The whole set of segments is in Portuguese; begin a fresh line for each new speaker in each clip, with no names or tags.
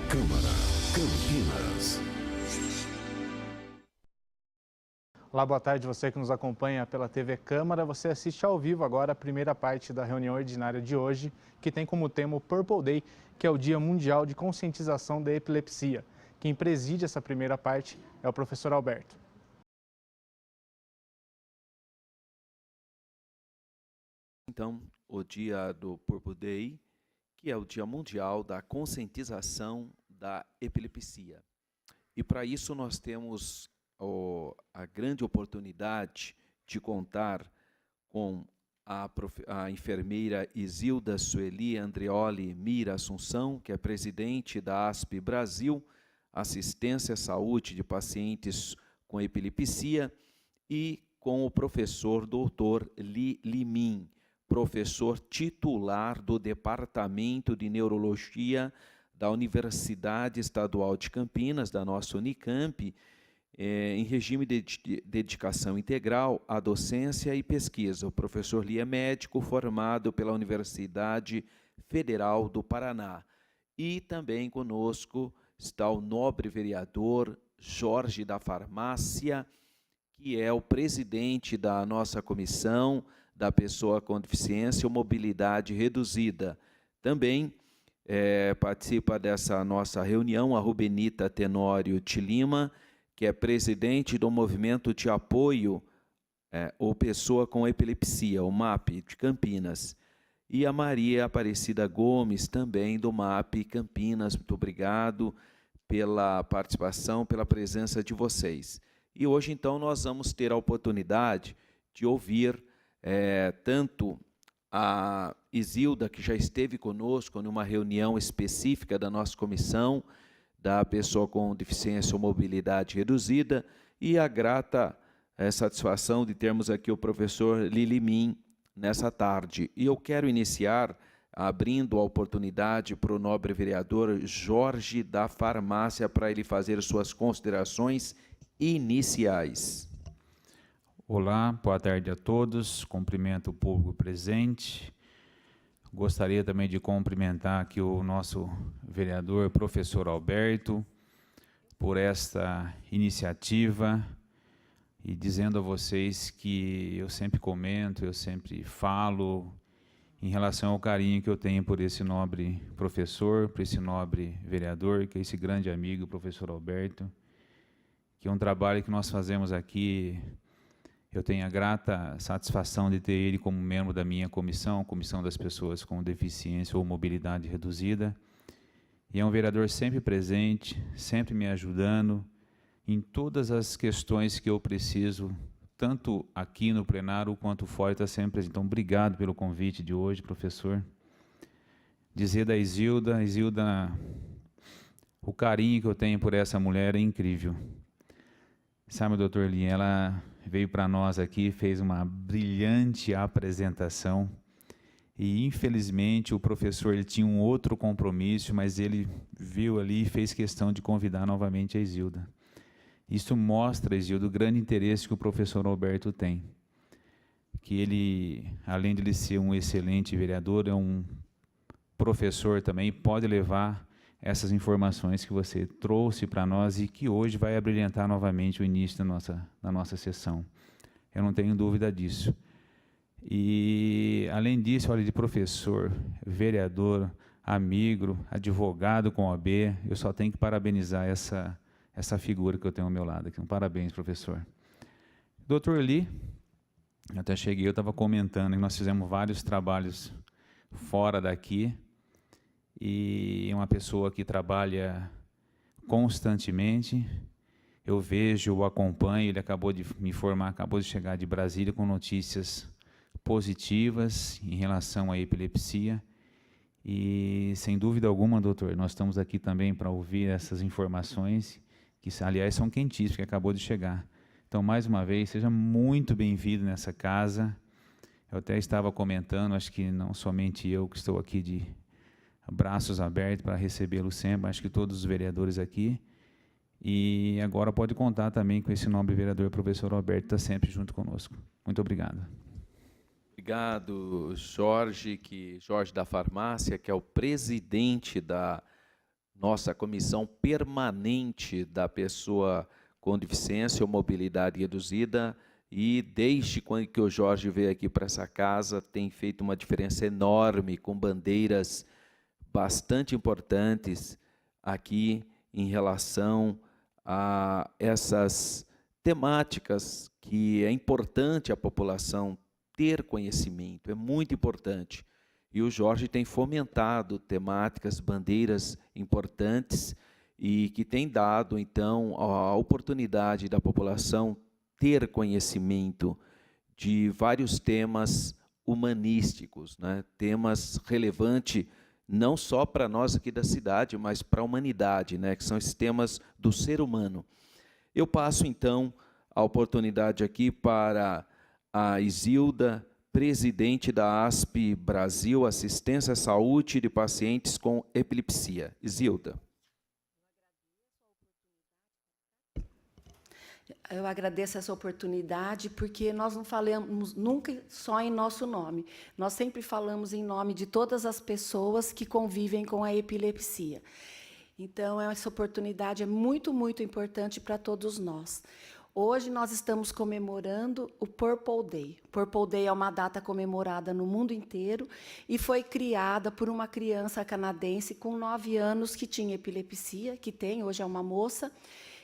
Câmara, Campinas.
Olá, boa tarde, você que nos acompanha pela TV Câmara. Você assiste ao vivo agora a primeira parte da reunião ordinária de hoje, que tem como tema o Purple Day, que é o Dia Mundial de Conscientização da Epilepsia. Quem preside essa primeira parte é o professor Alberto.
Então, o dia do Purple Day, que é o Dia Mundial da Conscientização da Epilepsia. E para isso nós temos a grande oportunidade de contar com a enfermeira Isilda Sueli Andreoli Mira Assunção, que é presidente da ASP Brasil, Assistência à Saúde de Pacientes com Epilepsia, e com o professor Dr. Li Limin, professor titular do Departamento de Neurologia da Universidade Estadual de Campinas, da nossa Unicamp, em regime de dedicação integral à docência e pesquisa. O professor Li é médico formado pela Universidade Federal do Paraná. E também conosco está o nobre vereador Jorge da Farmácia, que é o presidente da nossa comissão da pessoa com deficiência ou mobilidade reduzida. Também participa dessa nossa reunião a Rubenita Tenório de Lima, que é presidente do Movimento de Apoio ou Pessoa com Epilepsia, o MAP de Campinas. E a Maria Aparecida Gomes, também do MAP Campinas. Muito obrigado pela participação, pela presença de vocês. E hoje, então, nós vamos ter a oportunidade de ouvir tanto a Isilda, que já esteve conosco numa reunião específica da nossa comissão, da pessoa com deficiência ou mobilidade reduzida, e a grata satisfação de termos aqui o professor Li Limin nessa tarde. E eu quero iniciar abrindo a oportunidade para o nobre vereador Jorge da Farmácia para ele fazer suas considerações iniciais.
Olá, boa tarde a todos, cumprimento o público presente. Gostaria também de cumprimentar aqui o nosso vereador, professor Alberto, por esta iniciativa, e dizendo a vocês que eu sempre comento, eu sempre falo em relação ao carinho que eu tenho por esse nobre professor, por esse nobre vereador, que é esse grande amigo, o professor Alberto, que é um trabalho que nós fazemos aqui. Eu tenho a grata satisfação de ter ele como membro da minha comissão, Comissão das Pessoas com Deficiência ou Mobilidade Reduzida. E é um vereador sempre presente, sempre me ajudando em todas as questões que eu preciso, tanto aqui no plenário quanto fora, está sempre presente. Então, obrigado pelo convite de hoje, professor. Dizer da Isilda, o carinho que eu tenho por essa mulher é incrível. Sabe, doutor Li, ela veio para nós aqui, fez uma brilhante apresentação, e infelizmente o professor ele tinha um outro compromisso, mas ele viu ali e fez questão de convidar novamente a Isilda. Isso mostra, Isilda, o grande interesse que o professor Alberto tem, que ele, além de ele ser um excelente vereador, é um professor também, pode levar essas informações que você trouxe para nós e que hoje vai abrilhantar novamente o início da nossa sessão. Eu não tenho dúvida disso. E, além disso, olha, de professor, vereador, amigo, advogado com OAB, eu só tenho que parabenizar essa figura que eu tenho ao meu lado aqui. Parabéns, professor. Doutor Li, eu até cheguei, eu estava comentando que nós fizemos vários trabalhos fora daqui, e é uma pessoa que trabalha constantemente. Eu vejo, o acompanho, ele acabou de me informar, acabou de chegar de Brasília com notícias positivas em relação à epilepsia. E, sem dúvida alguma, doutor, nós estamos aqui também para ouvir essas informações, que, aliás, são quentíssimas, que acabou de chegar. Então, mais uma vez, seja muito bem-vindo nessa casa. Eu até estava comentando, acho que não somente eu que estou aqui de braços abertos para recebê-lo sempre, acho que todos os vereadores aqui. E agora pode contar também com esse nobre vereador, professor Alberto, está sempre junto conosco. Muito obrigado.
Obrigado, Jorge da Farmácia, que é o presidente nossa comissão permanente da pessoa com deficiência ou mobilidade reduzida, e desde quando que o Jorge veio aqui para essa casa, tem feito uma diferença enorme, com bandeiras bastante importantes aqui em relação a essas temáticas que é importante a população ter conhecimento, é muito importante. E o Jorge tem fomentado temáticas, bandeiras importantes e que tem dado, então, a oportunidade da população ter conhecimento de vários temas humanísticos, né? Temas relevantes não só para nós aqui da cidade, mas para a humanidade, né? Que são esses temas do ser humano. Eu passo, então, a oportunidade aqui para a Isilda, presidente da ASP Brasil, Assistência à Saúde de Pacientes com Epilepsia. Isilda.
Eu agradeço essa oportunidade, porque nós não falamos nunca só em nosso nome. Nós sempre falamos em nome de todas as pessoas que convivem com a epilepsia. Então, essa oportunidade é muito, muito importante para todos nós. Hoje nós estamos comemorando o Purple Day. Purple Day é uma data comemorada no mundo inteiro e foi criada por uma criança canadense com 9 anos que tinha epilepsia, que tem, hoje é uma moça,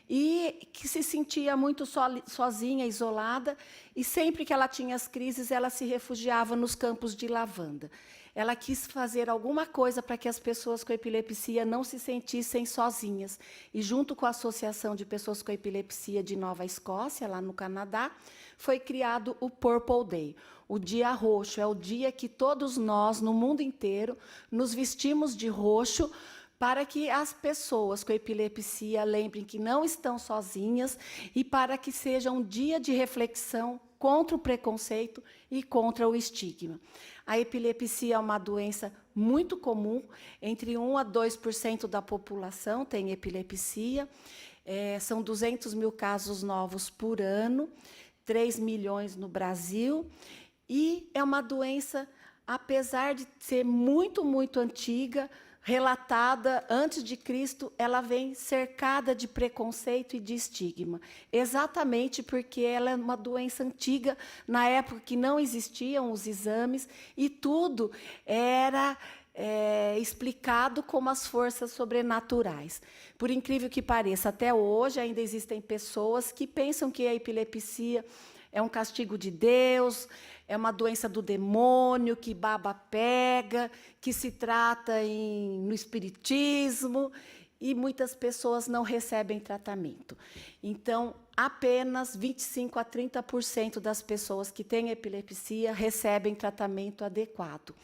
e que se sentia muito sozinha, isolada, e sempre que ela tinha as crises, ela se refugiava nos campos de lavanda. Ela quis fazer alguma coisa para que as pessoas com epilepsia não se sentissem sozinhas. E, junto com a Associação de Pessoas com Epilepsia de Nova Escócia, lá no Canadá, foi criado o Purple Day. O Dia Roxo é o dia que todos nós, no mundo inteiro, nos vestimos de roxo para que as pessoas com epilepsia lembrem que não estão sozinhas e para que seja um dia de reflexão contra o preconceito e contra o estigma. A epilepsia é uma doença muito comum, entre 1 a 2% da população tem epilepsia, são 200 mil casos novos por ano, 3 milhões no Brasil, e é uma doença, apesar de ser muito, muito antiga, relatada antes de Cristo, ela vem cercada de preconceito e de estigma, exatamente porque ela é uma doença antiga, na época que não existiam os exames, e tudo era explicado como as forças sobrenaturais. Por incrível que pareça, até hoje ainda existem pessoas que pensam que a epilepsia é um castigo de Deus, é uma doença do demônio, que baba pega, que se trata no espiritismo, e muitas pessoas não recebem tratamento. Então, apenas 25 a 30% das pessoas que têm epilepsia recebem tratamento adequado.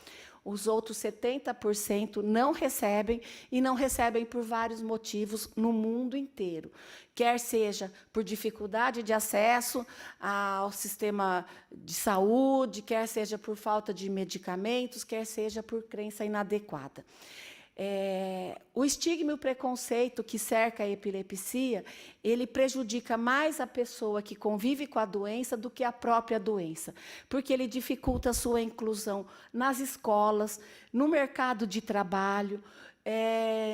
Os outros 70% não recebem, e não recebem por vários motivos no mundo inteiro. Quer seja por dificuldade de acesso ao sistema de saúde, quer seja por falta de medicamentos, quer seja por crença inadequada. O estigma e o preconceito que cerca a epilepsia, ele prejudica mais a pessoa que convive com a doença do que a própria doença, porque ele dificulta a sua inclusão nas escolas, no mercado de trabalho,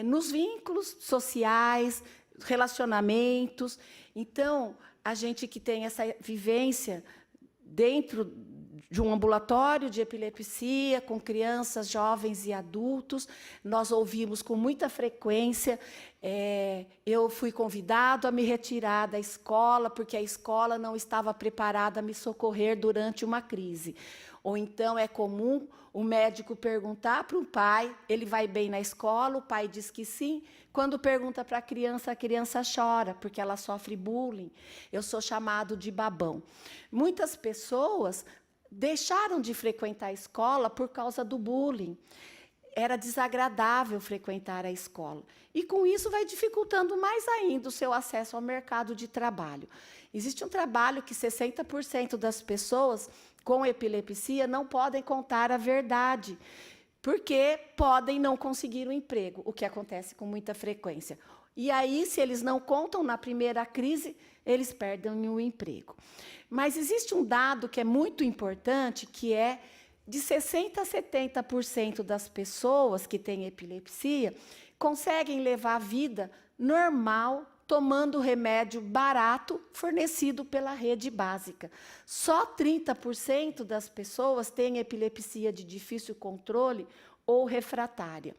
nos vínculos sociais, relacionamentos. Então, a gente que tem essa vivência dentro de um ambulatório de epilepsia, com crianças, jovens e adultos, nós ouvimos com muita frequência. Eu fui convidado a me retirar da escola, porque a escola não estava preparada a me socorrer durante uma crise. Ou então é comum o médico perguntar para um pai, ele vai bem na escola, o pai diz que sim. Quando pergunta para a criança chora, porque ela sofre bullying. Eu sou chamado de babão. Muitas pessoas deixaram de frequentar a escola por causa do bullying. Era desagradável frequentar a escola. E, com isso, vai dificultando mais ainda o seu acesso ao mercado de trabalho. Existe um trabalho que 60% das pessoas com epilepsia não podem contar a verdade, porque podem não conseguir um emprego, o que acontece com muita frequência. E aí, se eles não contam na primeira crise, eles perdem o emprego. Mas existe um dado que é muito importante, que é de 60% a 70% das pessoas que têm epilepsia conseguem levar a vida normal, tomando remédio barato fornecido pela rede básica. Só 30% das pessoas têm epilepsia de difícil controle ou refratária.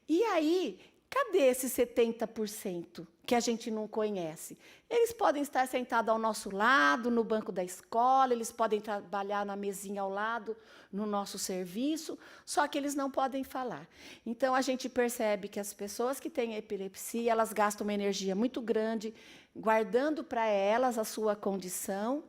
E aí, cadê esses 70% que a gente não conhece? Eles podem estar sentados ao nosso lado, no banco da escola, eles podem trabalhar na mesinha ao lado, no nosso serviço, só que eles não podem falar. Então, a gente percebe que as pessoas que têm epilepsia, elas gastam uma energia muito grande, guardando para elas a sua condição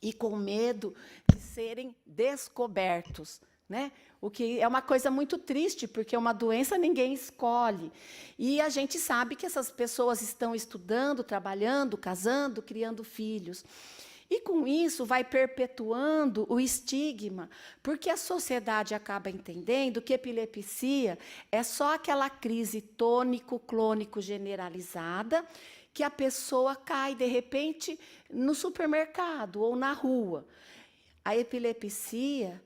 e com medo de serem descobertos, né? O que é uma coisa muito triste, porque uma doença ninguém escolhe. E a gente sabe que essas pessoas estão estudando, trabalhando, casando, criando filhos. E, com isso, vai perpetuando o estigma, porque a sociedade acaba entendendo que epilepsia é só aquela crise tônico-clônico generalizada, que a pessoa cai, de repente, no supermercado ou na rua. A epilepsia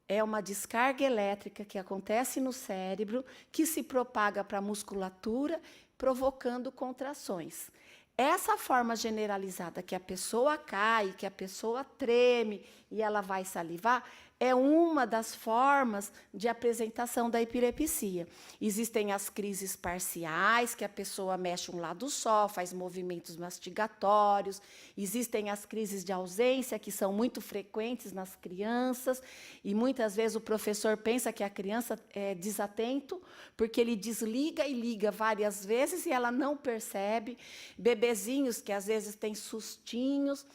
é uma descarga elétrica que acontece no cérebro, que se propaga para a musculatura, provocando contrações. Essa forma generalizada que a pessoa cai, que a pessoa treme e ela vai salivar, é uma das formas de apresentação da epilepsia. Existem as crises parciais, que a pessoa mexe um lado só, faz movimentos mastigatórios. Existem as crises de ausência, que são muito frequentes nas crianças, e muitas vezes o professor pensa que a criança é desatento, porque ele desliga e liga várias vezes e ela não percebe. Bebezinhos que às vezes têm sustinhos,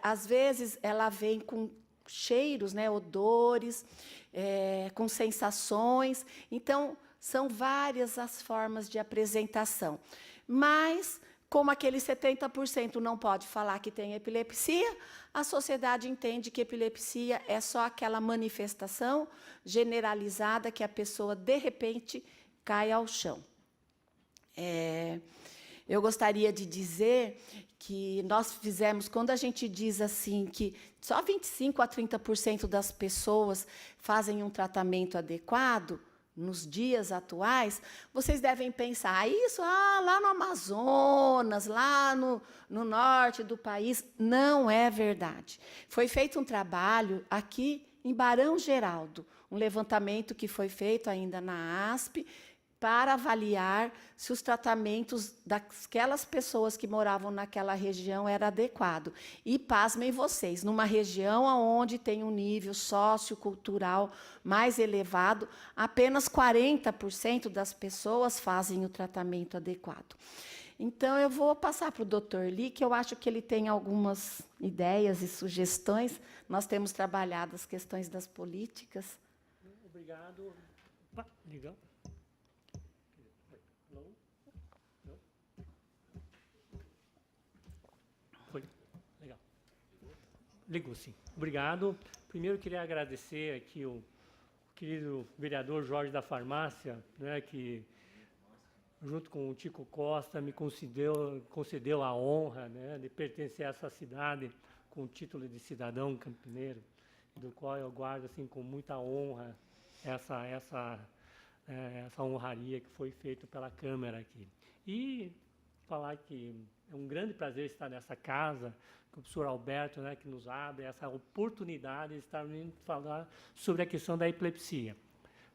às vezes ela vem com cheiros, né, odores, com sensações. Então, são várias as formas de apresentação. Mas, como aquele 70% não pode falar que tem epilepsia, a sociedade entende que epilepsia é só aquela manifestação generalizada que a pessoa, de repente, cai ao chão. Eu gostaria de dizer que nós fizemos, quando a gente diz assim que só 25% a 30% das pessoas fazem um tratamento adequado, nos dias atuais, vocês devem pensar, isso lá no Amazonas, lá no norte do país. Não é verdade. Foi feito um trabalho aqui em Barão Geraldo, um levantamento que foi feito ainda na ASP, para avaliar se os tratamentos daquelas pessoas que moravam naquela região eram adequados. E, pasmem vocês, numa região onde tem um nível sociocultural mais elevado, apenas 40% das pessoas fazem o tratamento adequado. Então, eu vou passar para o Dr. Lee, que eu acho que ele tem algumas ideias e sugestões. Nós temos trabalhado as questões das políticas.
Obrigado. Opa, legal. Ligou, sim. Obrigado. Primeiro, queria agradecer aqui o querido vereador Jorge da Farmácia, né, que, junto com o Tico Costa, me concedeu a honra, né, de pertencer a essa cidade com o título de cidadão campineiro, do qual eu guardo assim, com muita honra essa honraria que foi feita pela Câmara aqui. E falar que é um grande prazer estar nessa casa, com o professor Alberto, né, que nos abre essa oportunidade de estar vindo falar sobre a questão da epilepsia.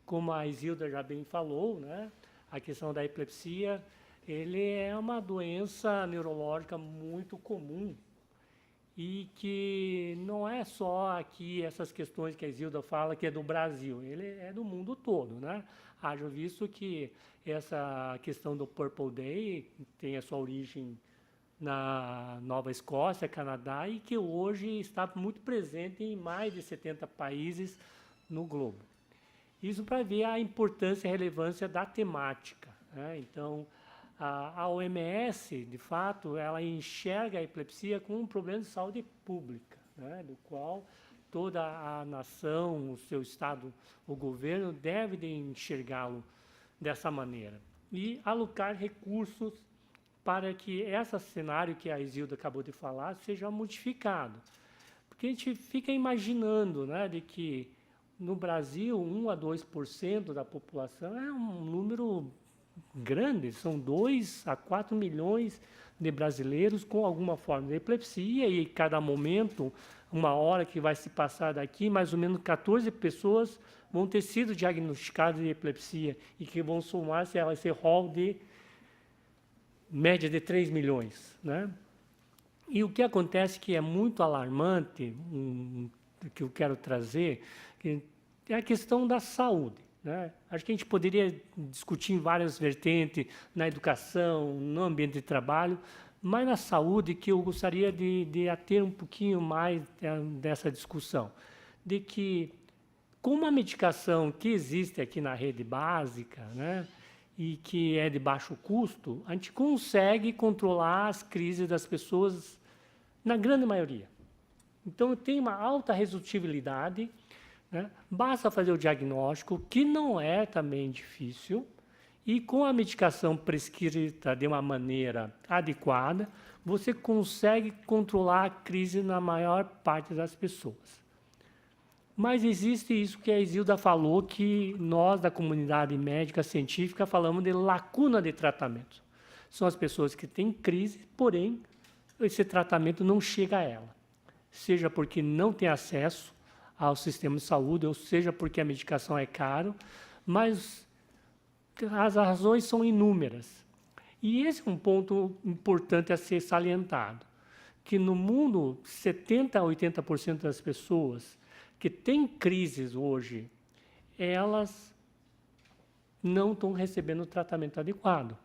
Como a Isilda já bem falou, né, a questão da epilepsia, ele é uma doença neurológica muito comum e que não é só aqui essas questões que a Isilda fala que é do Brasil, ele é do mundo todo, né? Haja visto que essa questão do Purple Day tem a sua origem na Nova Escócia, Canadá, e que hoje está muito presente em mais de 70 países no globo. Isso para ver a importância e a relevância da temática, né? Então, a OMS, de fato, ela enxerga a epilepsia como um problema de saúde pública, né? Do qual toda a nação, o seu Estado, o governo, deve enxergá-lo dessa maneira. E alocar recursos para que esse cenário que a Isilda acabou de falar seja modificado. Porque a gente fica imaginando, né, de que no Brasil 1 a 2% da população é um número grande, são 2 a 4 milhões de brasileiros com alguma forma de epilepsia, e cada momento, uma hora que vai se passar daqui, mais ou menos 14 pessoas vão ter sido diagnosticadas de epilepsia e que vão somar-se a esse rol de média de 3 milhões. Né? E o que acontece que é muito alarmante, que eu quero trazer, que é a questão da saúde. Né? Acho que a gente poderia discutir em várias vertentes, na educação, no ambiente de trabalho, mas na saúde que eu gostaria de ter um pouquinho mais dessa discussão, de que com uma medicação que existe aqui na rede básica, né, e que é de baixo custo, a gente consegue controlar as crises das pessoas na grande maioria. Então, tem uma alta resolutibilidade, né? Basta fazer o diagnóstico, que não é também difícil, e com a medicação prescrita de uma maneira adequada, você consegue controlar a crise na maior parte das pessoas. Mas existe isso que a Isilda falou, que nós, da comunidade médica científica, falamos de lacuna de tratamento. São as pessoas que têm crise, porém, esse tratamento não chega a ela. Seja porque não tem acesso ao sistema de saúde, ou seja porque a medicação é cara, mas as razões são inúmeras. E esse é um ponto importante a ser salientado, que no mundo, 70% a 80% das pessoas que têm crises hoje, elas não estão recebendo o tratamento adequado.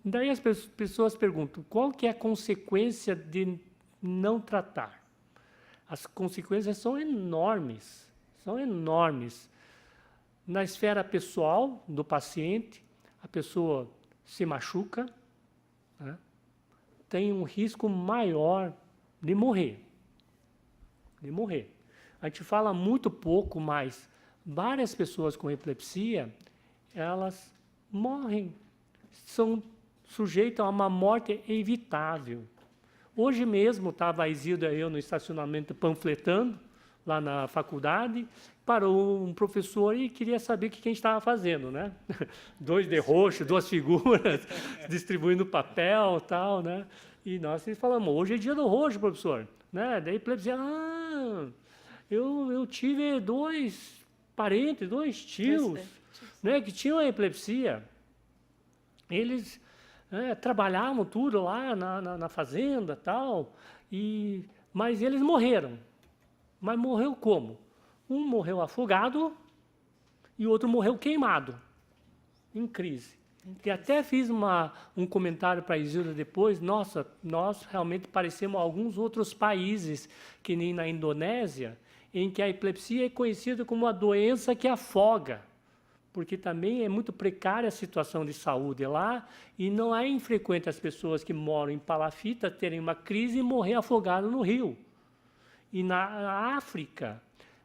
Daí as pessoas perguntam, qual que é a consequência de não tratar? As consequências são enormes, são enormes. Na esfera pessoal do paciente, a pessoa se machuca, né? Tem um risco maior de morrer. A gente fala muito pouco, mas várias pessoas com epilepsia, elas morrem, são sujeitas a uma morte evitável. Hoje mesmo estava a Isilda e eu no estacionamento panfletando, lá na faculdade, parou um professor e queria saber o que a gente estava fazendo, né? 2 de roxo, 2 figuras, distribuindo papel e tal, né? E nós falamos, hoje é dia do roxo, professor. Né? Daí epilepsia, eu tive 2 parentes, 2 tios, né, que tinham a epilepsia. Eles trabalhavam tudo lá na fazenda, tal, mas eles morreram. Mas morreu como? Um morreu afogado e o outro morreu queimado, em crise. E até fiz um comentário para a Isilda depois, nossa, nós realmente parecemos alguns outros países, que nem na Indonésia, em que a epilepsia é conhecida como uma doença que afoga, porque também é muito precária a situação de saúde lá, e não é infrequente as pessoas que moram em palafita terem uma crise e morrer afogado no rio. E na África,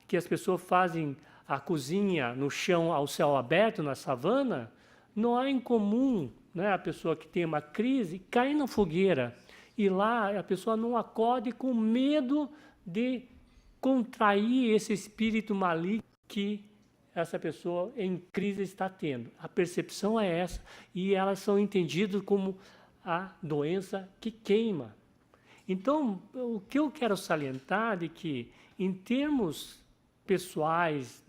que as pessoas fazem a cozinha no chão ao céu aberto, na savana, não é incomum, né, a pessoa que tem uma crise cair na fogueira. E lá a pessoa não acorde com medo de contrair esse espírito maligno que essa pessoa em crise está tendo. A percepção é essa, e elas são entendidas como a doença que queima. Então, o que eu quero salientar é que, em termos pessoais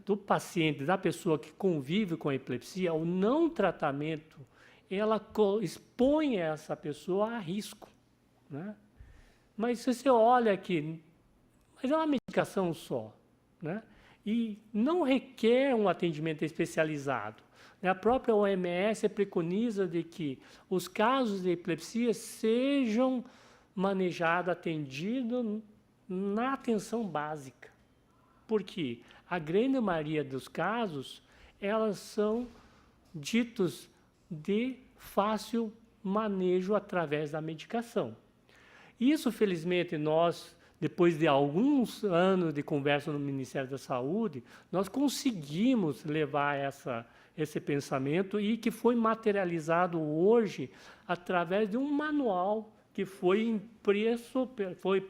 do paciente, da pessoa que convive com a epilepsia, o não tratamento, ela expõe essa pessoa a risco. Né? Mas se você olha aqui, mas é uma medicação só, né? E não requer um atendimento especializado. A própria OMS preconiza de que os casos de epilepsia sejam manejados, atendidos na atenção básica. Porque a grande maioria dos casos, elas são ditos de fácil manejo através da medicação. Isso, felizmente, nós, depois de alguns anos de conversa no Ministério da Saúde, nós conseguimos levar esse pensamento, e que foi materializado hoje através de um manual que foi impresso,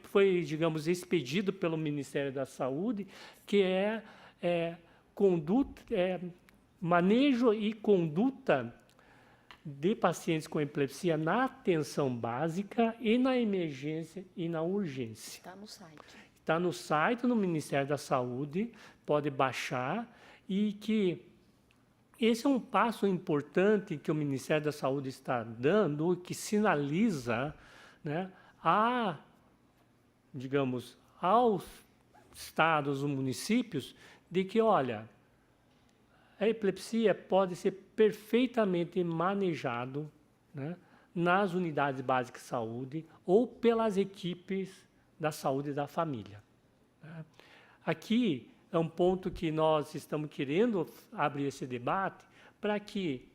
foi digamos, expedido pelo Ministério da Saúde, que é manejo e conduta de pacientes com epilepsia na atenção básica e na emergência e na urgência.
Está no site.
Está no site do Ministério da Saúde, pode baixar, e que esse é um passo importante que o Ministério da Saúde está dando, que sinaliza, né, digamos, aos estados, aos municípios, de que, olha, a epilepsia pode ser perfeitamente manejado, né, nas unidades básicas de saúde ou pelas equipes da saúde da família, né. Aqui é um ponto que nós estamos querendo abrir esse debate para que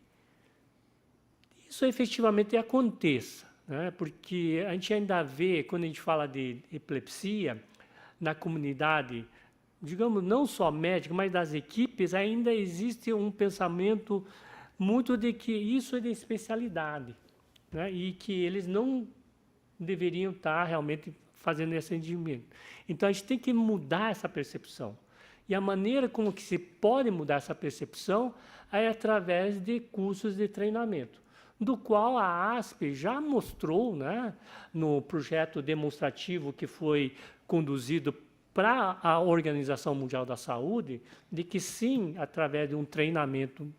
isso efetivamente aconteça, né, porque a gente ainda vê, quando a gente fala de epilepsia, na comunidade, digamos, não só médica, mas das equipes, ainda existe um pensamento muito de que isso é de especialidade, né, e que eles não deveriam estar realmente fazendo esse atendimento. Então, a gente tem que mudar essa percepção. E a maneira como que se pode mudar essa percepção é através de cursos de treinamento, do qual a ASP já mostrou, né, no projeto demonstrativo que foi conduzido para a Organização Mundial da Saúde, de que sim, através de um treinamento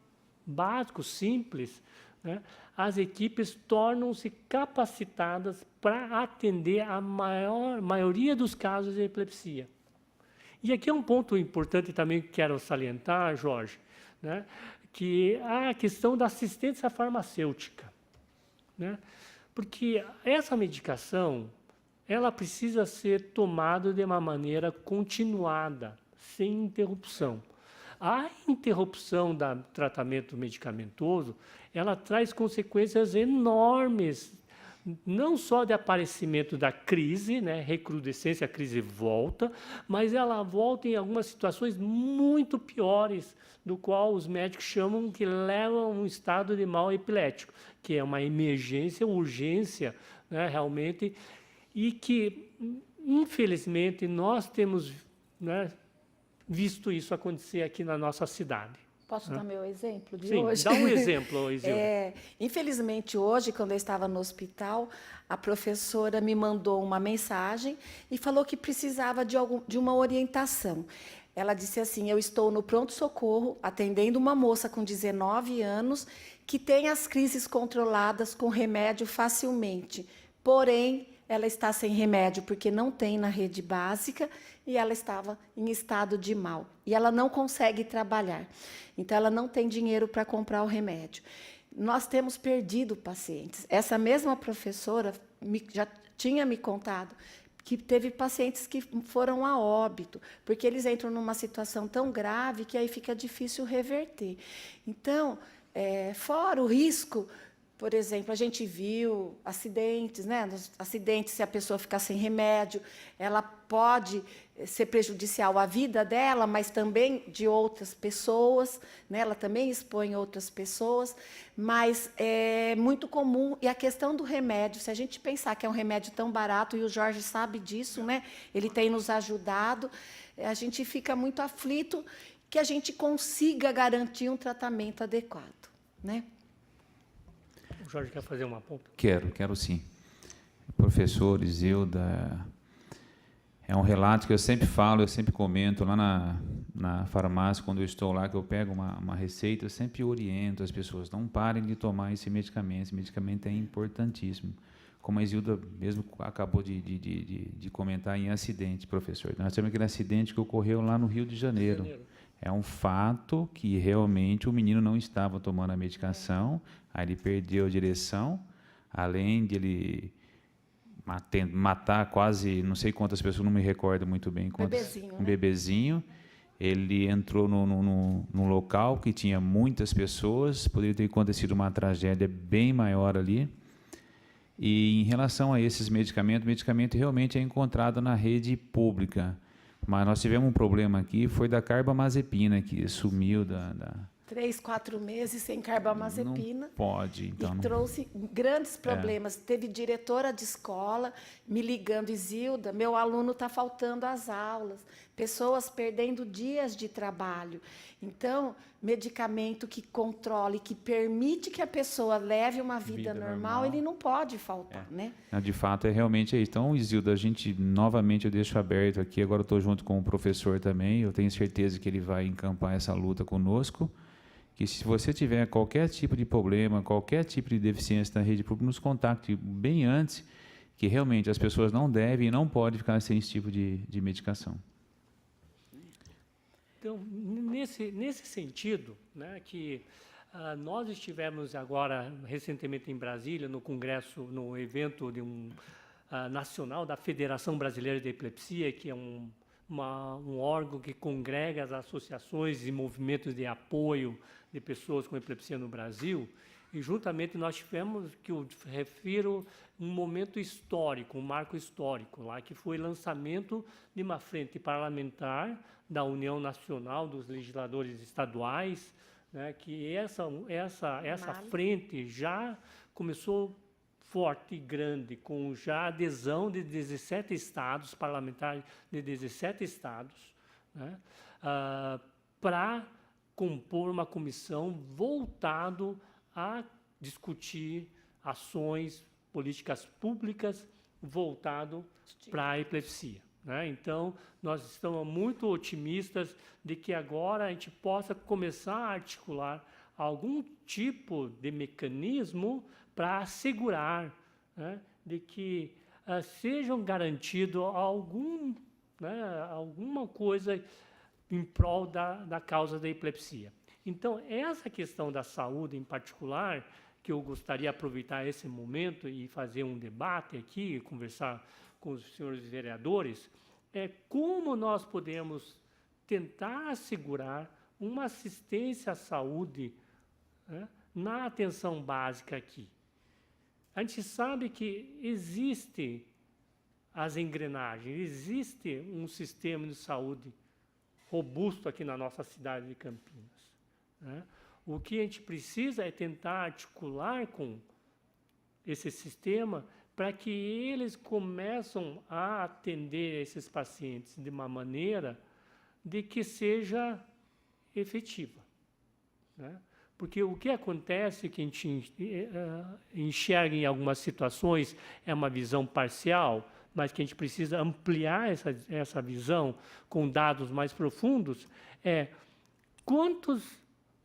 básico, simples, né, as equipes tornam-se capacitadas para atender a maioria dos casos de epilepsia. E aqui é um ponto importante também que quero salientar, Jorge, né, que é a questão da assistência farmacêutica, né, porque essa medicação ela precisa ser tomada de uma maneira continuada, sem interrupção. A interrupção do tratamento medicamentoso, ela traz consequências enormes, não só de aparecimento da crise, né, recrudescência, a crise volta, mas ela volta em algumas situações muito piores, do qual os médicos chamam que levam a um estado de mal epilético, que é uma emergência, urgência, né, realmente, e que, infelizmente, nós temos, né, visto isso acontecer aqui na nossa cidade.
Posso dar meu exemplo de
Sim,
hoje?
dá um exemplo, Isilda.
Infelizmente, hoje, quando eu estava no hospital, a professora me mandou uma mensagem e falou que precisava de uma orientação. Ela disse assim: eu estou no pronto-socorro atendendo uma moça com 19 anos que tem as crises controladas com remédio facilmente, porém, ela está sem remédio porque não tem na rede básica e ela estava em estado de mal. E ela não consegue trabalhar. Então, ela não tem dinheiro para comprar o remédio. Nós temos perdido pacientes. Essa mesma professora já tinha me contado que teve pacientes que foram a óbito, porque eles entram numa situação tão grave que aí fica difícil reverter. Então, fora o risco, por exemplo, a gente viu acidentes, né? Acidentes, se a pessoa ficar sem remédio, ela pode ser prejudicial à vida dela, mas também de outras pessoas, né? Ela também expõe outras pessoas, mas é muito comum. E a questão do remédio, se a gente pensar que é um remédio tão barato, e o Jorge sabe disso, né? Ele tem nos ajudado, a gente fica muito aflito que a gente consiga garantir um tratamento adequado, né?
O Jorge quer fazer uma ponta?
Quero sim. Professor Isilda, é um relato que eu sempre falo, eu sempre comento lá na farmácia, quando eu estou lá, que eu pego uma receita, eu sempre oriento as pessoas, não parem de tomar esse medicamento é importantíssimo. Como a Isilda mesmo acabou de comentar em acidente, professor. Nós temos aquele acidente que ocorreu lá no Rio de Janeiro. É um fato que realmente o menino não estava tomando a medicação, aí ele perdeu a direção, além de ele matar quase, não sei quantas pessoas, não me recordo muito bem. Um bebezinho. Ele entrou num local que tinha muitas pessoas, poderia ter acontecido uma tragédia bem maior ali. E em relação a esses medicamentos, o medicamento realmente é encontrado na rede pública. Mas nós tivemos um problema aqui, foi da carbamazepina, que sumiu da
3, 4 meses sem carbamazepina.
Não pode, então.
E trouxe grandes problemas. Teve diretora de escola me ligando: Isilda, meu aluno está faltando às aulas. pessoas perdendo dias de trabalho. Então, medicamento que controle, que permite que a pessoa leve uma vida normal, ele não pode faltar, né?
De fato, realmente isso. Então, Isilda, novamente eu deixo aberto aqui, agora eu estou junto com o professor também, eu tenho certeza que ele vai encampar essa luta conosco, que se você tiver qualquer tipo de problema, qualquer tipo de deficiência na rede pública, nos contacte bem antes, que realmente as pessoas não devem e não podem ficar sem esse tipo de medicação.
Então, nesse sentido, né, que nós estivemos agora, recentemente, em Brasília, no congresso, no evento nacional da Federação Brasileira de Epilepsia, que é um órgão que congrega as associações e movimentos de apoio de pessoas com epilepsia no Brasil, e juntamente nós tivemos, que eu refiro, um momento histórico, um marco histórico lá, que foi o lançamento de uma frente parlamentar da União Nacional dos Legisladores Estaduais, né, que essa frente já começou forte e grande, com já adesão de 17 estados, parlamentares de 17 estados, né, para compor uma comissão voltado a discutir ações, políticas públicas voltado para a epilepsia, né? Então, nós estamos muito otimistas de que agora a gente possa começar a articular algum tipo de mecanismo para assegurar, né, de que sejam garantido alguma coisa em prol da causa da epilepsia. Então, essa questão da saúde em particular, que eu gostaria de aproveitar esse momento e fazer um debate aqui, conversar com os senhores vereadores, é como nós podemos tentar assegurar uma assistência à saúde, né, na atenção básica aqui. A gente sabe que existe as engrenagens, existe um sistema de saúde robusto aqui na nossa cidade de Campinas, né? O que a gente precisa é tentar articular com esse sistema para que eles começam a atender esses pacientes de uma maneira de que seja efetiva, né? Porque o que acontece, que a gente enxerga em algumas situações, é uma visão parcial, mas que a gente precisa ampliar essa visão com dados mais profundos, quantos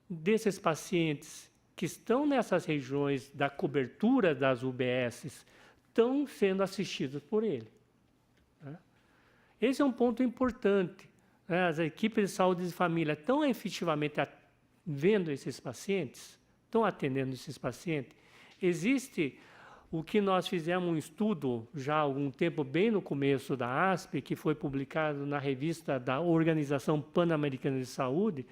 desses pacientes que estão nessas regiões da cobertura das UBSs estão sendo assistidos por ele, né? Esse é um ponto importante, né? As equipes de saúde de família estão efetivamente vendo esses pacientes, estão atendendo esses pacientes. Existe o que nós fizemos um estudo já há algum tempo, bem no começo da ASP, que foi publicado na revista da Organização Pan-Americana de Saúde,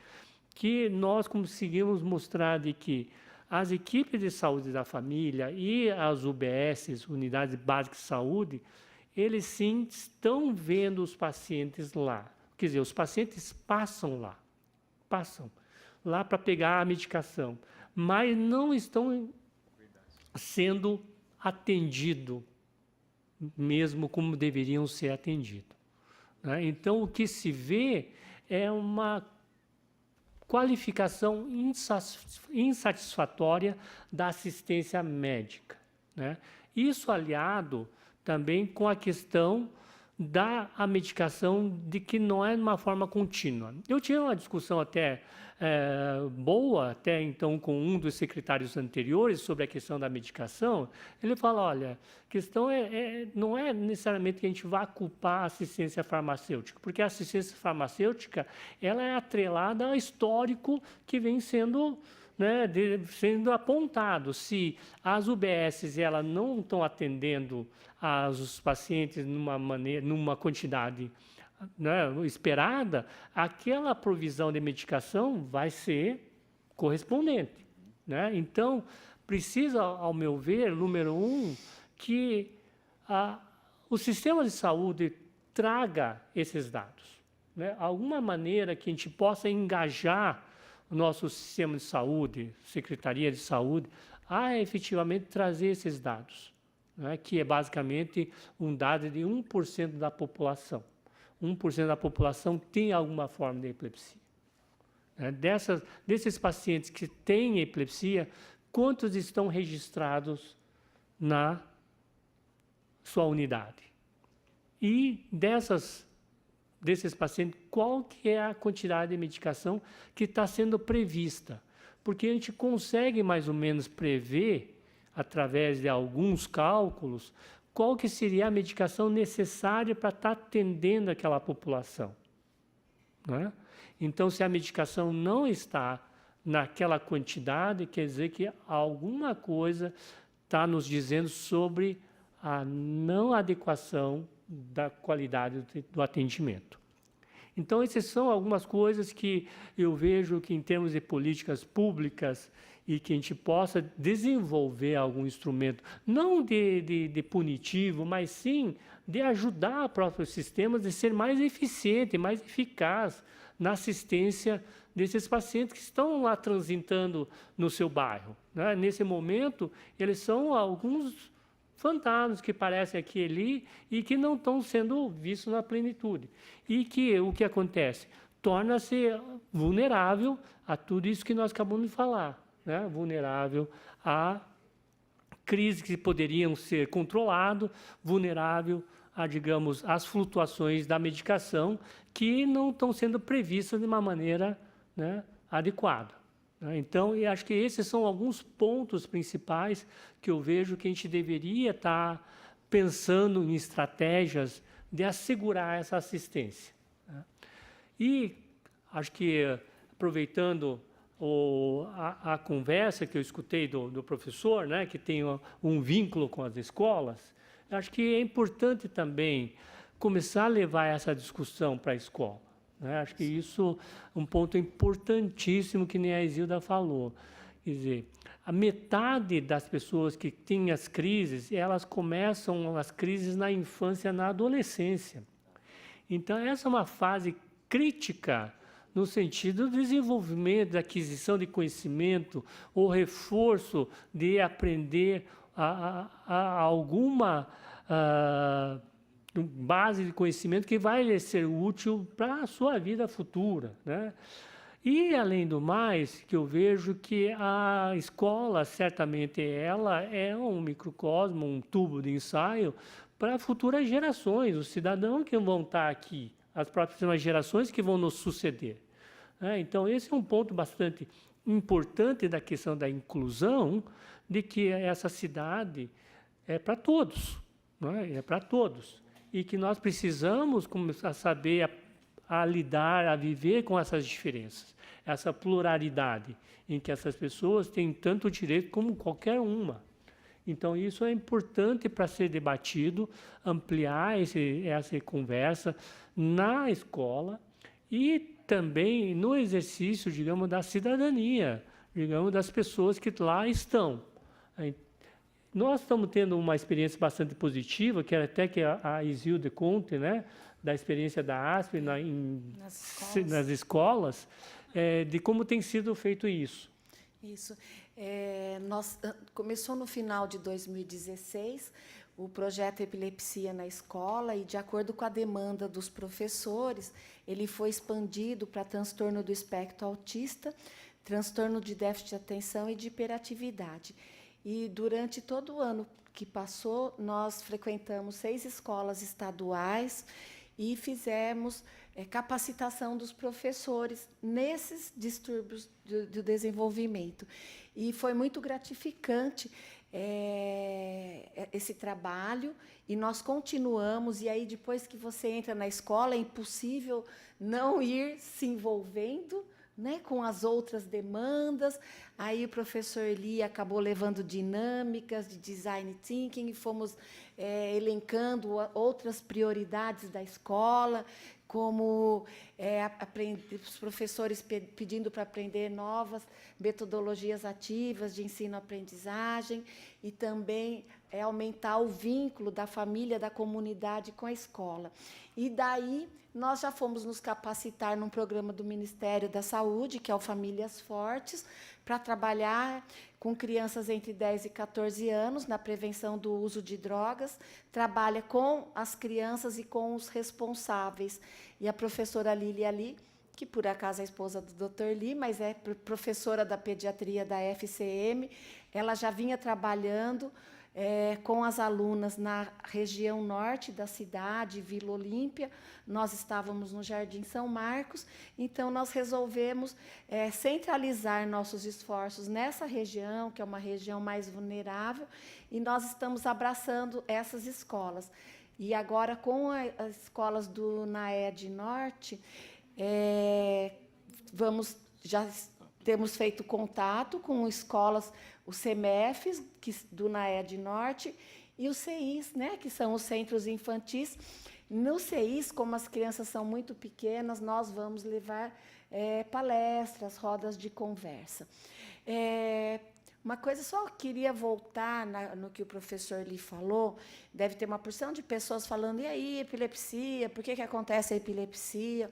que nós conseguimos mostrar de que as equipes de saúde da família e as UBSs, Unidades Básicas de Saúde, eles sim estão vendo os pacientes lá. Quer dizer, os pacientes passam lá para pegar a medicação, mas não estão sendo atendidos mesmo como deveriam ser atendidos, né? Então, o que se vê é uma qualificação insatisfatória da assistência médica, né? Isso aliado também com a questão da medicação, de que não é de uma forma contínua. Eu tive uma discussão até boa, até então, com um dos secretários anteriores sobre a questão da medicação. Ele fala, olha, a questão não é necessariamente que a gente vá culpar a assistência farmacêutica, porque a assistência farmacêutica ela é atrelada ao histórico que vem sendo, né, sendo apontado. Se as UBSs elas não estão atendendo os pacientes numa quantidade, né, esperada, aquela provisão de medicação vai ser correspondente, né? Então, precisa, ao meu ver, número um, que o sistema de saúde traga esses dados, né? Alguma maneira que a gente possa engajar o nosso sistema de saúde, Secretaria de Saúde, a efetivamente trazer esses dados, né? Que é basicamente um dado de 1% da população. 1% da população tem alguma forma de epilepsia. Desses pacientes que têm epilepsia, quantos estão registrados na sua unidade? E desses pacientes, qual que é a quantidade de medicação que está sendo prevista? Porque a gente consegue mais ou menos prever, através de alguns cálculos, qual que seria a medicação necessária para estar atendendo aquela população. Né? Então, se a medicação não está naquela quantidade, quer dizer que alguma coisa está nos dizendo sobre a não adequação da qualidade do atendimento. Então, essas são algumas coisas que eu vejo que, em termos de políticas públicas, e que a gente possa desenvolver algum instrumento, não de punitivo, mas sim de ajudar próprios sistemas a ser mais eficiente, mais eficaz na assistência desses pacientes que estão lá transitando no seu bairro. Né? Nesse momento, eles são alguns fantasmas que aparecem aqui e ali e que não estão sendo vistos na plenitude. E que o que acontece? Torna-se vulnerável a tudo isso que nós acabamos de falar. Né? Vulnerável a crises que poderiam ser controladas, vulnerável a, digamos, as flutuações da medicação que não estão sendo previstas de uma maneira, né, adequada. Então, eu acho que esses são alguns pontos principais que eu vejo que a gente deveria estar pensando em estratégias de assegurar essa assistência. E acho que, aproveitando a conversa que eu escutei do professor, né, que tem um vínculo com as escolas, acho que é importante também começar a levar essa discussão para a escola. Né? Acho que isso é um ponto importantíssimo que nem a Isilda falou. Quer dizer, a metade das pessoas que têm as crises, elas começam as crises na infância, na adolescência. Então, essa é uma fase crítica no sentido do desenvolvimento, da aquisição de conhecimento, o reforço de aprender alguma base de conhecimento que vai lhe ser útil para a sua vida futura. Né? E, além do mais, que eu vejo que a escola, certamente, ela é um microcosmo, um tubo de ensaio para futuras gerações, os cidadãos que vão estar aqui, as próximas gerações que vão nos suceder. Então, esse é um ponto bastante importante da questão da inclusão, de que essa cidade é para todos, é para todos. E que nós precisamos começar a saber a lidar, a viver com essas diferenças, essa pluralidade, em que essas pessoas têm tanto direito como qualquer uma. Então, isso é importante para ser debatido, ampliar essa conversa na escola e também no exercício, digamos, da cidadania, digamos, das pessoas que lá estão. Nós estamos tendo uma experiência bastante positiva, que era até que a Isilda conte, né, da experiência da ASP nas escolas, de como tem sido feito isso.
Isso. Começou no final de 2016, o projeto Epilepsia na Escola, e, de acordo com a demanda dos professores, ele foi expandido para transtorno do espectro autista, transtorno de déficit de atenção e de hiperatividade. E, durante todo o ano que passou, nós frequentamos 6 escolas estaduais e fizemos capacitação dos professores nesses distúrbios do desenvolvimento. E foi muito gratificante esse trabalho, e nós continuamos, e aí, depois que você entra na escola, é impossível não ir se envolvendo, né, com as outras demandas. Aí o professor Eli acabou levando dinâmicas de design thinking, e fomos elencando outras prioridades da escola, como os professores pedindo para aprender novas metodologias ativas de ensino-aprendizagem e também aumentar o vínculo da família, da comunidade com a escola. E daí nós já fomos nos capacitar num programa do Ministério da Saúde, que é o Famílias Fortes, para trabalhar com crianças entre 10 e 14 anos na prevenção do uso de drogas, trabalha com as crianças e com os responsáveis. E a professora Lília Ali, que por acaso é esposa do Dr. Li, mas é professora da pediatria da FCM, ela já vinha trabalhando com as alunas na região norte da cidade, Vila Olímpia. Nós estávamos no Jardim São Marcos, então nós resolvemos centralizar nossos esforços nessa região, que é uma região mais vulnerável, e nós estamos abraçando essas escolas. E agora, com as escolas do NAED Norte, já temos feito contato com escolas, os CEMEFs, do NAED Norte, e os CEIs, né, que são os centros infantis. No CEIs, como as crianças são muito pequenas, nós vamos levar palestras, rodas de conversa. Uma coisa, só queria voltar no que o professor Li falou. Deve ter uma porção de pessoas falando, e aí, epilepsia, por que acontece a epilepsia?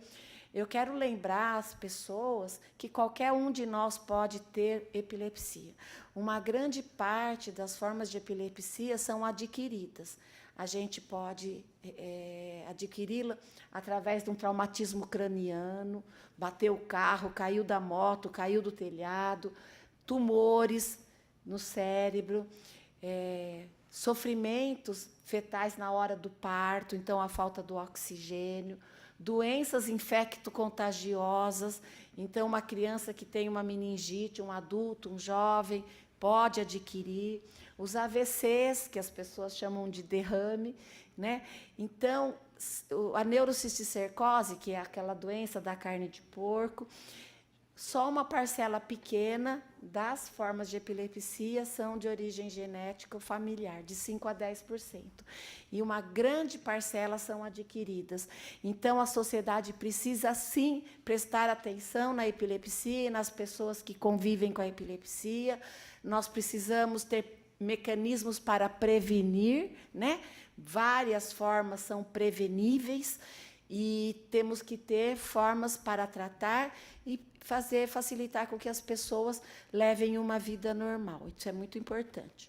Eu quero lembrar as pessoas que qualquer um de nós pode ter epilepsia. Uma grande parte das formas de epilepsia são adquiridas. A gente pode adquiri-la através de um traumatismo craniano, bateu o carro, caiu da moto, caiu do telhado, tumores no cérebro, sofrimentos fetais na hora do parto, então a falta do oxigênio, doenças infecto-contagiosas. Então, uma criança que tem uma meningite, um adulto, um jovem, pode adquirir. Os AVCs, que as pessoas chamam de derrame, né? Então, a neurocisticercose, que é aquela doença da carne de porco, só uma parcela pequena das formas de epilepsia são de origem genética ou familiar, de 5% a 10%. E uma grande parcela são adquiridas. Então, a sociedade precisa, sim, prestar atenção na epilepsia e nas pessoas que convivem com a epilepsia. Nós precisamos ter mecanismos para prevenir, né? Várias formas são preveníveis e temos que ter formas para tratar e facilitar com que as pessoas levem uma vida normal. Isso é muito importante.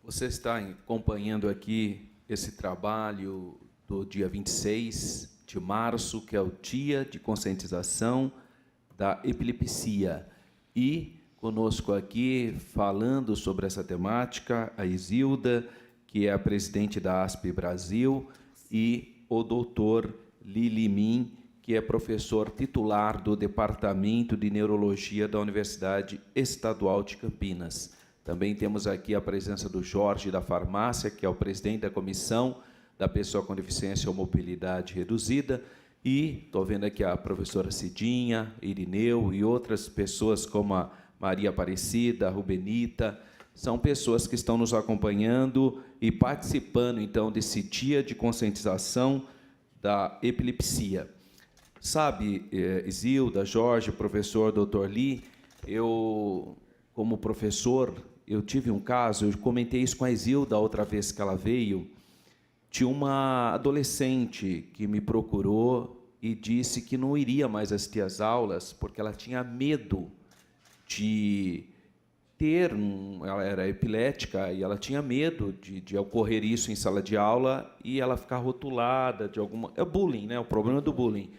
Você está acompanhando aqui esse trabalho do dia 26 de março, que é o Dia de Conscientização da Epilepsia. E conosco aqui, falando sobre essa temática, a Isilda, que é a presidente da ASP Brasil, e o doutor Lili Min, que é professor titular do Departamento de Neurologia da Universidade Estadual de Campinas. Também temos aqui a presença do Jorge da Farmácia, que é o presidente da Comissão da Pessoa com Deficiência ou Mobilidade Reduzida, e estou vendo aqui a professora Cidinha, Irineu e outras pessoas como a Maria Aparecida, a Rubenita. São pessoas que estão nos acompanhando e participando, então, desse dia de conscientização da epilepsia. Sabe, Isilda, Jorge, professor, doutor Li, eu, como professor, eu tive um caso, eu comentei isso com a Isilda outra vez que ela veio, de uma adolescente que me procurou e disse que não iria mais assistir às aulas porque ela tinha medo de ela era epilética e ela tinha medo de ocorrer isso em sala de aula e ela ficar rotulada de alguma... É bullying, né? O problema do bullying.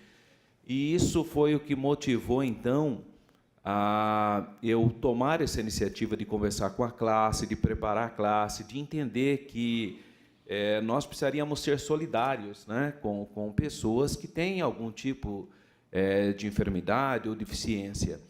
E isso foi o que motivou, então, a eu tomar essa iniciativa de conversar com a classe, de preparar a classe, de entender que nós precisaríamos ser solidários, né, com pessoas que têm algum tipo de enfermidade ou deficiência.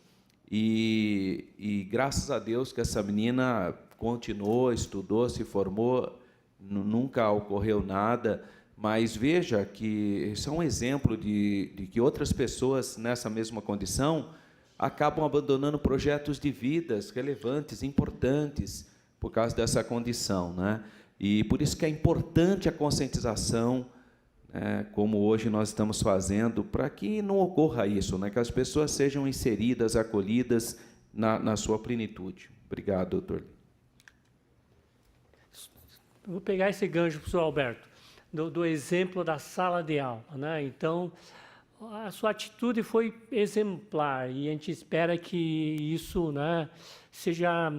E graças a Deus que essa menina continuou, estudou, se formou, nunca ocorreu nada, mas veja que isso é um exemplo de que outras pessoas nessa mesma condição acabam abandonando projetos de vidas relevantes, importantes, por causa dessa condição, né? E por isso que é importante a conscientização como hoje nós estamos fazendo, para que não ocorra isso, né? Que as pessoas sejam inseridas, acolhidas na sua plenitude. Obrigado, doutor.
Eu vou pegar esse gancho, professor Alberto, do exemplo da sala de aula, né? Então, a sua atitude foi exemplar e a gente espera que isso, né, seja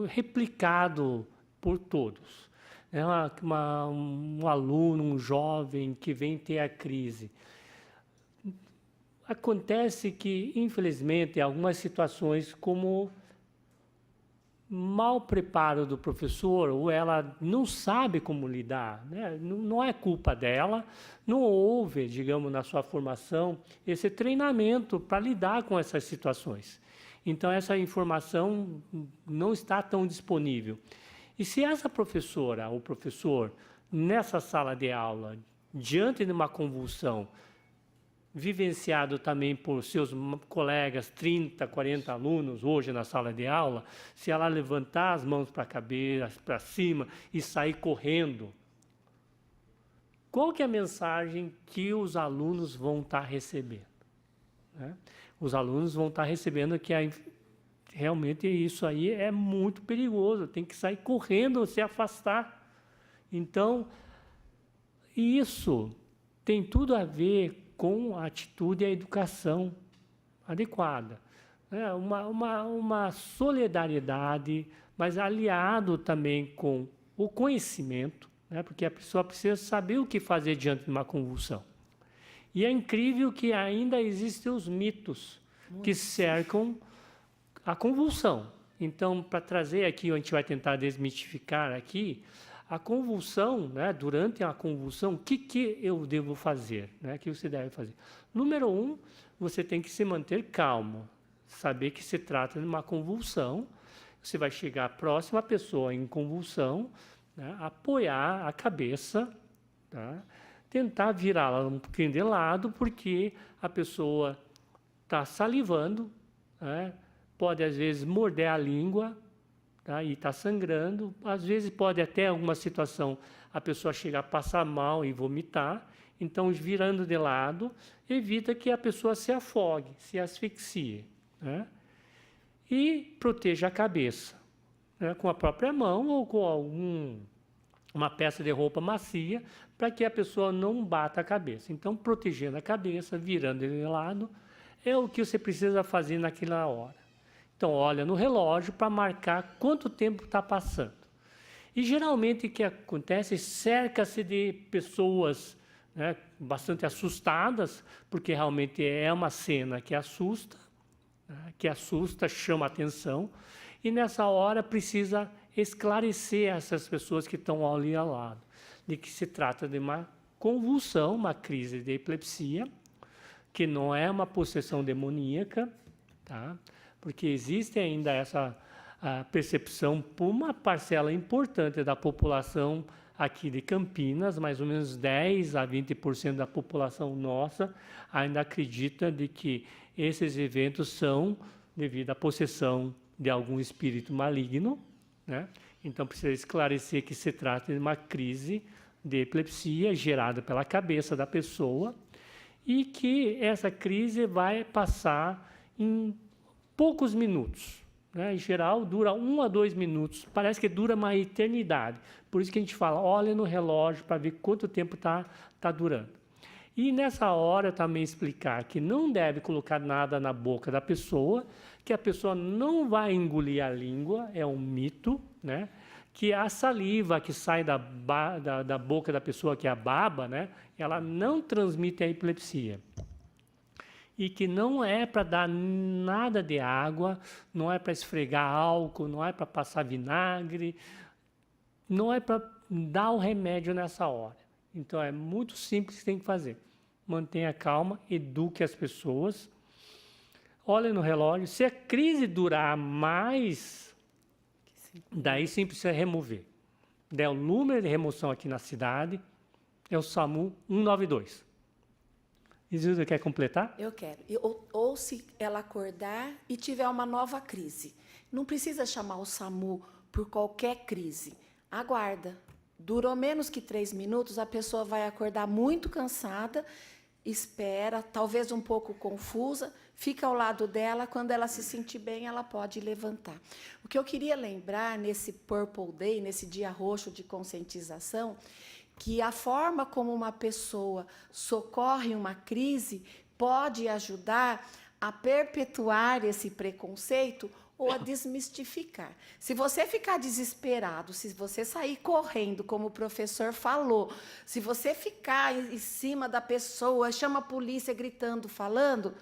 replicado por todos. É um aluno, um jovem que vem ter a crise. Acontece que, infelizmente, em algumas situações, como mau preparo do professor, ou ela não sabe como lidar, né? Não é culpa dela, não houve, digamos, na sua formação, esse treinamento para lidar com essas situações. Então, essa informação não está tão disponível. E se essa professora ou professor, nessa sala de aula, diante de uma convulsão, vivenciado também por seus colegas, 30, 40 alunos, hoje na sala de aula, se ela levantar as mãos para a cabeça, para cima, e sair correndo, qual que é a mensagem que os alunos vão estar recebendo? Né? Os alunos vão estar recebendo que realmente isso aí é muito perigoso, tem que sair correndo, se afastar. Então, isso tem tudo a ver com a atitude e a educação adequada. Uma solidariedade, mas aliado também com o conhecimento, né? Porque a pessoa precisa saber o que fazer diante de uma convulsão. E é incrível que ainda existem os mitos que cercam a convulsão. Então, para trazer aqui, a gente vai tentar desmitificar aqui, a convulsão, né, durante a convulsão, o que eu devo fazer? Né, o que você deve fazer? Número 1, você tem que se manter calmo, saber que se trata de uma convulsão, você vai chegar próximo à pessoa em convulsão, né, apoiar a cabeça, tá, tentar virá-la um pouquinho de lado, porque a pessoa está salivando, né, pode às vezes morder a língua, tá, e está sangrando, às vezes pode até alguma situação a pessoa chegar a passar mal e vomitar, então virando de lado, evita que a pessoa se afogue, se asfixie, né? E proteja a cabeça, né, com a própria mão ou com uma peça de roupa macia, para que a pessoa não bata a cabeça. Então, protegendo a cabeça, virando de lado, é o que você precisa fazer naquela hora. Então, olha no relógio para marcar quanto tempo está passando. E, geralmente, o que acontece, cerca-se de pessoas, né, bastante assustadas, porque realmente é uma cena que assusta, né, chama a atenção, e nessa hora precisa esclarecer essas pessoas que estão ali ao lado, de que se trata de uma convulsão, uma crise de epilepsia, que não é uma possessão demoníaca, tá? Porque existe ainda essa percepção por uma parcela importante da população aqui de Campinas, mais ou menos 10 a 20% da população nossa ainda acredita de que esses eventos são devido à possessão de algum espírito maligno, né? Então precisa esclarecer que se trata de uma crise de epilepsia gerada pela cabeça da pessoa e que essa crise vai passar em poucos minutos, né? Em geral, dura 1 a 2 minutos. Parece que dura uma eternidade. Por isso que a gente fala, olha no relógio para ver quanto tempo está durando. E nessa hora também explicar que não deve colocar nada na boca da pessoa, que a pessoa não vai engolir a língua, é um mito, né? Que a saliva que sai da boca da pessoa, que é a baba, né? Ela não transmite a epilepsia. E que não é para dar nada de água, não é para esfregar álcool, não é para passar vinagre, não é para dar o remédio nessa hora. Então, é muito simples que tem que fazer. Mantenha calma, eduque as pessoas, olhe no relógio. Se a crise durar mais, daí sim precisa remover. Daí o número de remoção aqui na cidade é o SAMU 192. Isilda, quer completar?
Eu quero. Ou se ela acordar e tiver uma nova crise. Não precisa chamar o SAMU por qualquer crise. Aguarda. Durou menos que 3 minutos, a pessoa vai acordar muito cansada, espera, talvez um pouco confusa, fica ao lado dela, quando ela se sentir bem, ela pode levantar. O que eu queria lembrar nesse Purple Day, nesse dia roxo de conscientização, que a forma como uma pessoa socorre uma crise pode ajudar a perpetuar esse preconceito ou a desmistificar. Se você ficar desesperado, se você sair correndo, como o professor falou, se você ficar em cima da pessoa, chama a polícia gritando, falando,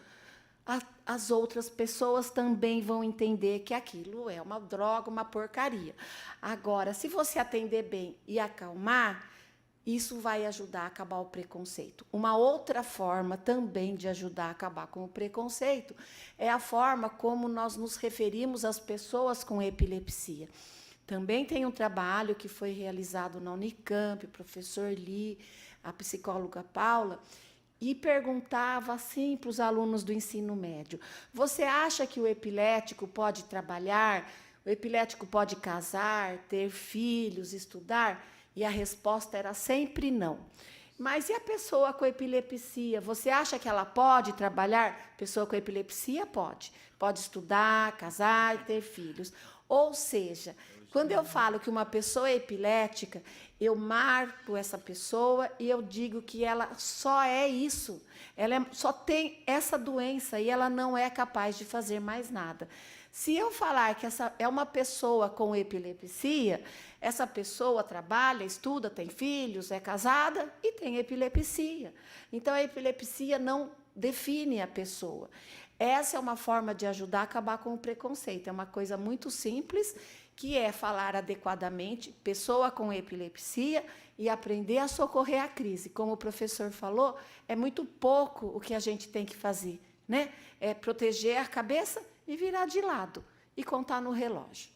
as outras pessoas também vão entender que aquilo é uma droga, uma porcaria. Agora, se você atender bem e acalmar, isso vai ajudar a acabar o preconceito. Uma outra forma também de ajudar a acabar com o preconceito é a forma como nós nos referimos às pessoas com epilepsia. Também tem um trabalho que foi realizado na Unicamp, o professor Lee, a psicóloga Paula, e perguntava assim para os alunos do ensino médio: você acha que o epilético pode trabalhar, o epilético pode casar, ter filhos, estudar? E a resposta era sempre não. Mas e a pessoa com epilepsia? Você acha que ela pode trabalhar? Pessoa com epilepsia pode. Pode estudar, casar e ter filhos. Ou seja, quando eu falo que uma pessoa é epilética, eu marco essa pessoa e eu digo que ela só é isso. Ela só tem essa doença e ela não é capaz de fazer mais nada. Se eu falar que essa é uma pessoa com epilepsia, essa pessoa trabalha, estuda, tem filhos, é casada e tem epilepsia. Então, a epilepsia não define a pessoa. Essa é uma forma de ajudar a acabar com o preconceito. É uma coisa muito simples, que é falar adequadamente, pessoa com epilepsia, e aprender a socorrer a crise. Como o professor falou, é muito pouco o que a gente tem que fazer, né? É proteger a cabeça e virar de lado e contar no relógio.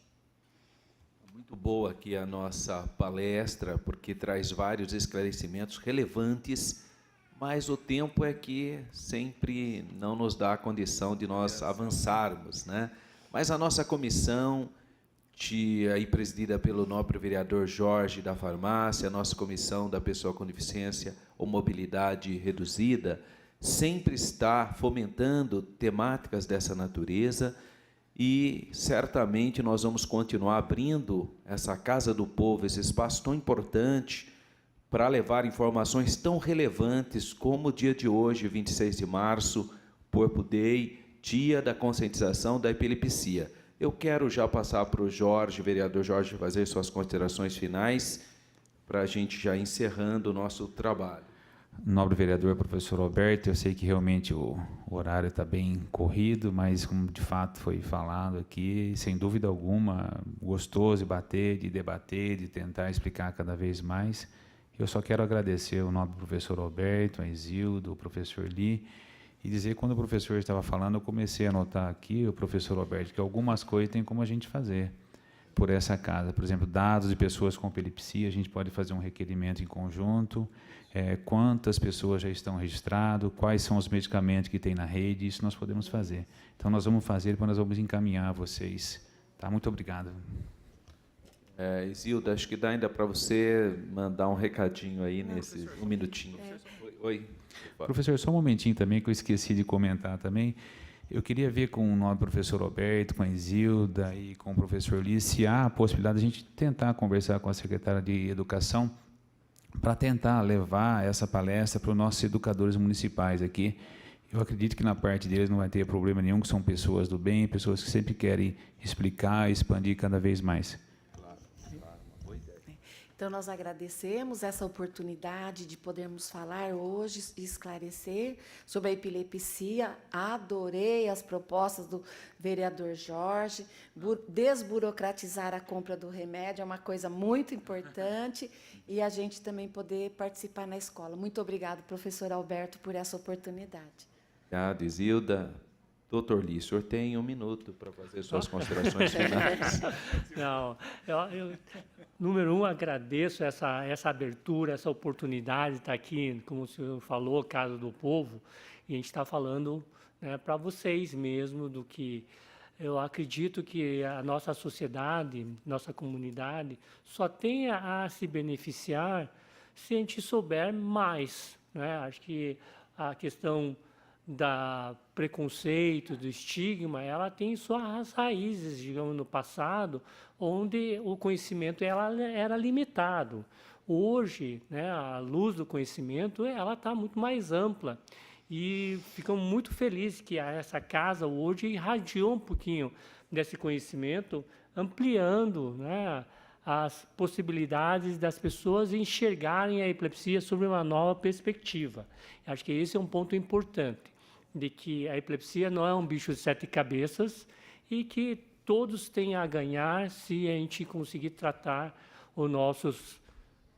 Muito boa aqui a nossa palestra, porque traz vários esclarecimentos relevantes, mas o tempo é que sempre não nos dá a condição de nós avançarmos, né? Mas a nossa comissão, aí presidida pelo nobre vereador Jorge da Farmácia, a nossa comissão da pessoa com deficiência ou mobilidade reduzida, sempre está fomentando temáticas dessa natureza e certamente nós vamos continuar abrindo essa Casa do Povo, esse espaço tão importante para levar informações tão relevantes como o dia de hoje, 26 de março, Purple Day, Dia da Conscientização da Epilepsia. Eu quero já passar para o Jorge, vereador Jorge, fazer suas considerações finais para a gente já encerrando o nosso trabalho.
Nobre vereador, professor Alberto, eu sei que realmente o horário está bem corrido, mas como de fato foi falado aqui, sem dúvida alguma, gostoso de debater, de tentar explicar cada vez mais. Eu só quero agradecer o nobre professor Alberto, a Isildo, o professor Lee, e dizer que quando o professor estava falando, eu comecei a anotar aqui, o professor Alberto, que algumas coisas tem como a gente fazer por essa casa. Por exemplo, dados de pessoas com epilepsia, a gente pode fazer um requerimento em conjunto, quantas pessoas já estão registradas, quais são os medicamentos que tem na rede, isso nós podemos fazer. Então, nós vamos fazer, depois nós vamos encaminhar vocês. Tá? Muito obrigado.
Isilda, acho que dá ainda para você mandar um recadinho aí nesse um minutinho. Oi.
Professor, só um momentinho também, que eu esqueci de comentar também. Eu queria ver com o nobre professor Roberto, com a Isilda e com o professor Lee, se há a possibilidade de a gente tentar conversar com a secretária de Educação para tentar levar essa palestra para os nossos educadores municipais aqui. Eu acredito que na parte deles não vai ter problema nenhum, que são pessoas do bem, pessoas que sempre querem explicar e expandir cada vez mais.
Então, nós agradecemos essa oportunidade de podermos falar hoje e esclarecer sobre a epilepsia. Adorei as propostas do vereador Jorge. Desburocratizar a compra do remédio é uma coisa muito importante e a gente também poder participar na escola. Muito obrigada, professor Alberto, por essa oportunidade.
Obrigado, Isilda. Doutor Lee, o senhor tem 1 minuto para fazer suas considerações finais.
Não, número 1, agradeço essa abertura, essa oportunidade de estar aqui, como o senhor falou, Casa do Povo, e a gente está falando, né, para vocês mesmo do que Eu acredito que a nossa sociedade, nossa comunidade, só tenha a se beneficiar se a gente souber mais, né? Acho que a questão da preconceito, do estigma, ela tem suas raízes, digamos, no passado, onde o conhecimento era limitado. Hoje, né, a luz do conhecimento, ela está muito mais ampla. E ficamos muito felizes que essa casa hoje irradiou um pouquinho desse conhecimento, ampliando, né, as possibilidades das pessoas enxergarem a epilepsia sobre uma nova perspectiva. Acho que esse é um ponto importante, de que a epilepsia não é um bicho de 7 cabeças e que todos têm a ganhar se a gente conseguir tratar os nossos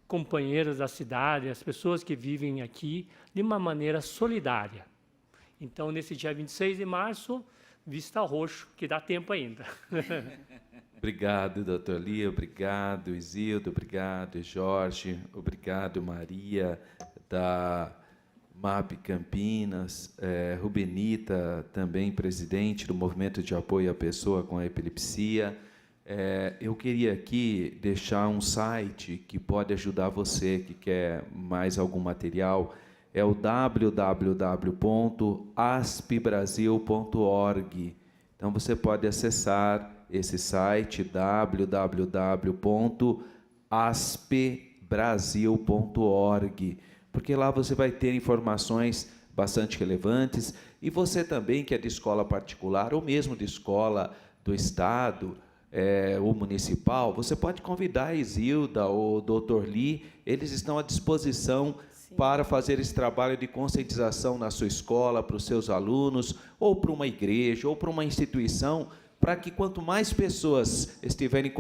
companheiros da cidade, as pessoas que vivem aqui, de uma maneira solidária. Então, nesse dia 26 de março, vista roxo, que dá tempo ainda.
Obrigado, doutor Lia, obrigado, Isildo, obrigado, Jorge, obrigado, Maria, da MAP Campinas, Rubenita, também presidente do Movimento de Apoio à Pessoa com Epilepsia. Eu queria aqui deixar um site que pode ajudar você que quer mais algum material, é o www.aspbrasil.org. Então, você pode acessar esse site, www.aspbrasil.org, porque lá você vai ter informações bastante relevantes, e você também, que é de escola particular, ou mesmo de escola do Estado, ou municipal, você pode convidar a Isilda ou o Dr. Lee, eles estão à disposição para fazer esse trabalho de conscientização na sua escola, para os seus alunos, ou para uma igreja, ou para uma instituição, para que quanto mais pessoas estiverem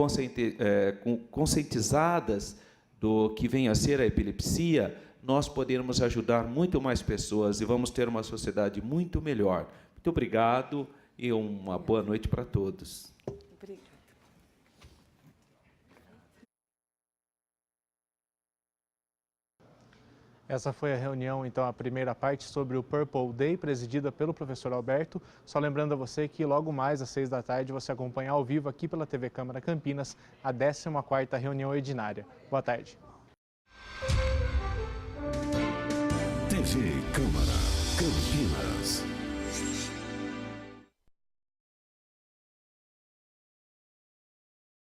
conscientizadas do que vem a ser a epilepsia, nós poderemos ajudar muito mais pessoas e vamos ter uma sociedade muito melhor. Muito obrigado e uma boa noite para todos.
Obrigada.
Essa foi a reunião, então, a primeira parte sobre o Purple Day, presidida pelo professor Alberto. Só lembrando a você que logo mais às 6 da tarde você acompanha ao vivo aqui pela TV Câmara Campinas a 14ª reunião ordinária. Boa tarde.
TV Câmara Campinas.